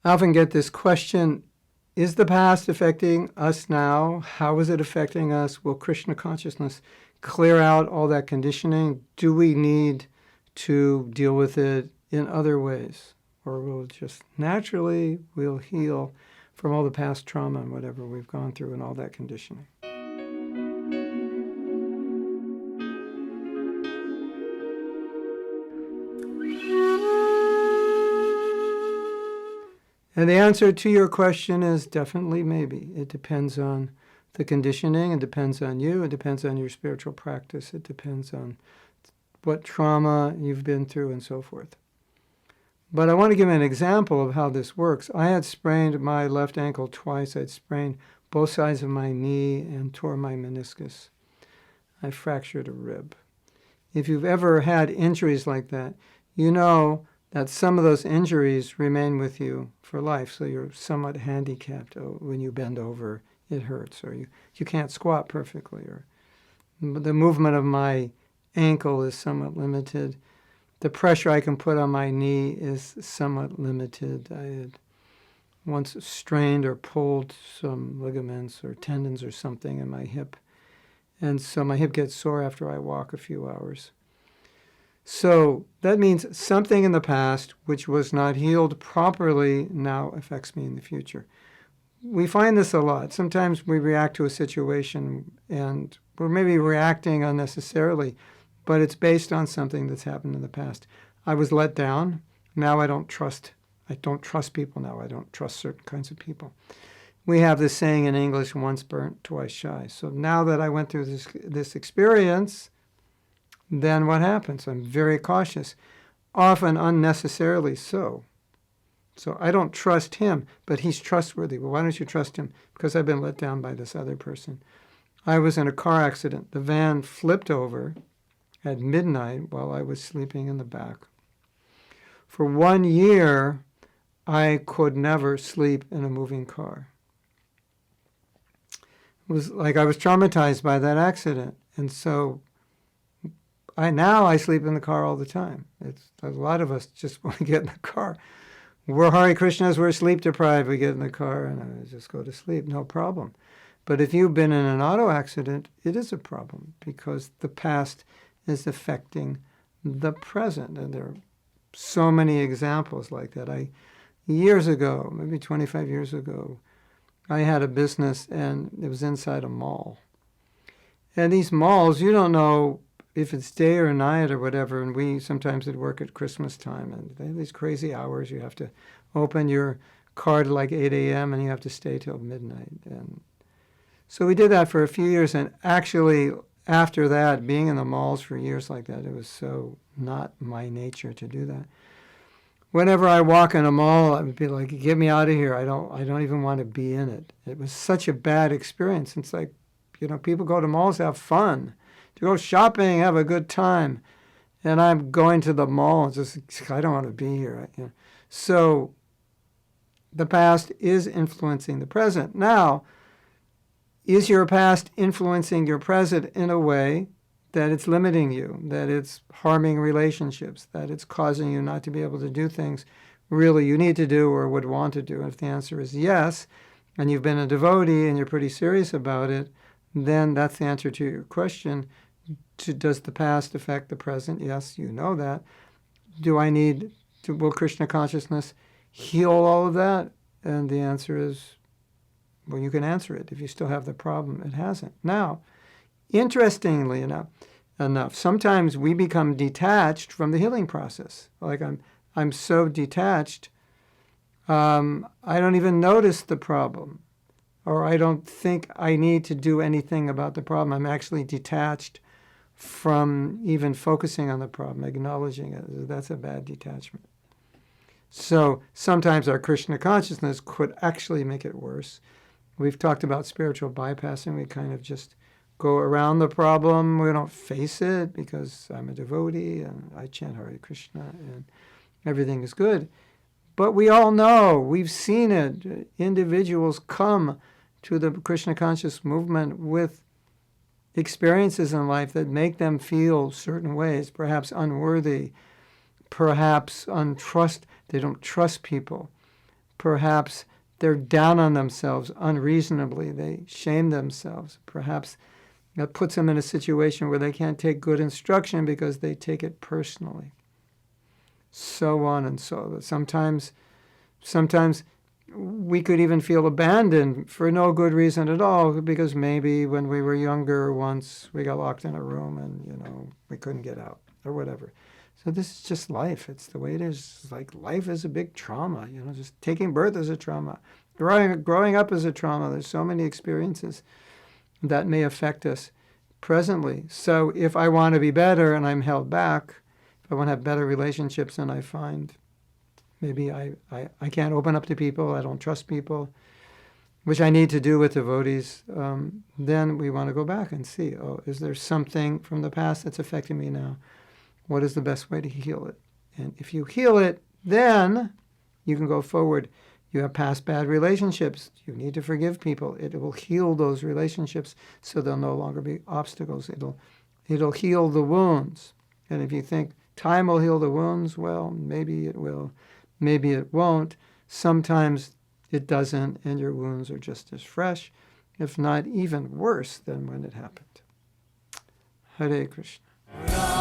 I often get this question, is the past affecting us now? How is it affecting us? Will Krishna consciousness clear out all that conditioning? Do we need to deal with it in other ways? Or will it just naturally, we'll heal from all the past trauma and whatever we've gone through and all that conditioning? And the answer to your question is definitely maybe. It depends on the conditioning, it depends on you, it depends on your spiritual practice, it depends on what trauma you've been through and so forth. But I want to give an example of how this works. I had sprained my left ankle twice. I'd sprained both sides of my knee and tore my meniscus. I fractured a rib. If you've ever had injuries like that, you know that some of those injuries remain with you for life, so you're somewhat handicapped. When you bend over, it hurts, or you can't squat perfectly, or the movement of my ankle is somewhat limited. The pressure I can put on my knee is somewhat limited. I had once strained or pulled some ligaments or tendons or something in my hip, and so my hip gets sore after I walk a few hours. So that means something in the past which was not healed properly now affects me in the future. We find this a lot. Sometimes we react to a situation and we're maybe reacting unnecessarily, but it's based on something that's happened in the past. I was let down. Now I don't trust people now. I don't trust certain kinds of people. We have this saying in English, once burnt, twice shy. So now that I went through this experience, then what happens? I'm very cautious, often unnecessarily so. So I don't trust him, but he's trustworthy. Well, why don't you trust him? Because I've been let down by this other person. I was in a car accident. The van flipped over at midnight while I was sleeping in the back. For 1 year, I could never sleep in a moving car. It was like I was traumatized by that accident. And so I sleep in the car all the time. It's a lot of us just want to get in the car. We're Hare Krishnas, we're sleep deprived. We get in the car and I just go to sleep, no problem. But if you've been in an auto accident, it is a problem because the past is affecting the present. And there are so many examples like that. Years ago, maybe 25 years ago, I had a business and it was inside a mall. And these malls, you don't know if it's day or night or whatever, and we sometimes would work at Christmas time, and they have these crazy hours. You have to open your card at like 8 a.m. and you have to stay till midnight. And so we did that for a few years, and actually after that, being in the malls for years like that, it was so not my nature to do that. Whenever I walk in a mall, I would be like, get me out of here. I don't even want to be in it. It was such a bad experience. It's like, people go to malls to have fun, to go shopping, have a good time. And I'm going to the mall and just, I don't want to be here. So the past is influencing the present. Now, is your past influencing your present in a way that it's limiting you, that it's harming relationships, that it's causing you not to be able to do things really you need to do or would want to do? And if the answer is yes, and you've been a devotee and you're pretty serious about it, then that's the answer to your question. Does the past affect the present? Yes, you know that. Will Krishna consciousness heal all of that? And the answer is, well, you can answer it. If you still have the problem, it hasn't. Now, interestingly enough, sometimes we become detached from the healing process. Like I'm so detached, I don't even notice the problem, or I don't think I need to do anything about the problem. I'm actually detached from even focusing on the problem, acknowledging it. That's a bad detachment. So sometimes our Krishna consciousness could actually make it worse. We've talked about spiritual bypassing. We kind of just go around the problem. We don't face it because I'm a devotee and I chant Hare Krishna and everything is good. But we all know, we've seen it. Individuals come to the Krishna conscious movement with experiences in life that make them feel certain ways, perhaps unworthy, perhaps they don't trust people, Perhaps they're down on themselves unreasonably. They shame themselves. Perhaps that puts them in a situation where they can't take good instruction because they take it personally. So on and so on. Sometimes we could even feel abandoned for no good reason at all, because maybe when we were younger once we got locked in a room and, we couldn't get out or whatever. So this is just life. It's the way it is. It's like life is a big trauma, just taking birth is a trauma. Growing up is a trauma. There's so many experiences that may affect us presently. So if I want to be better and I'm held back, if I want to have better relationships and I find maybe I can't open up to people, I don't trust people, which I need to do with devotees, then we want to go back and see, is there something from the past that's affecting me now? What is the best way to heal it? And if you heal it, then you can go forward. You have past bad relationships. You need to forgive people. It will heal those relationships so they'll no longer be obstacles. It'll heal the wounds. And if you think time will heal the wounds, well, maybe it will. Maybe it won't. Sometimes it doesn't, and your wounds are just as fresh, if not even worse than when it happened. Hare Krishna.